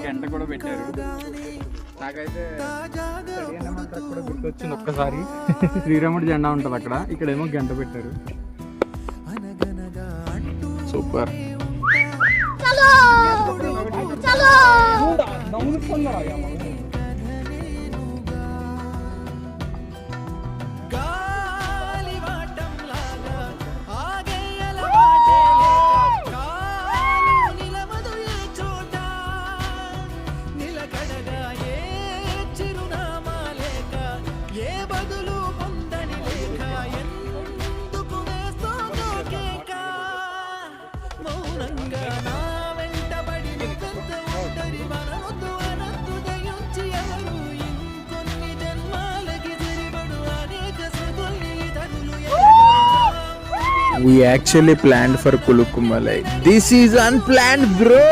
గంట కూడా పెట్టారు. నాకైతే కూడా గుర్తొచ్చింది ఒక్కసారి. శ్రీరాముడి జెండా ఉంటుంది అక్కడ, ఇక్కడేమో గంట పెట్టారు. Super. We actually planned for Kulukumalai. This is unplanned, bro.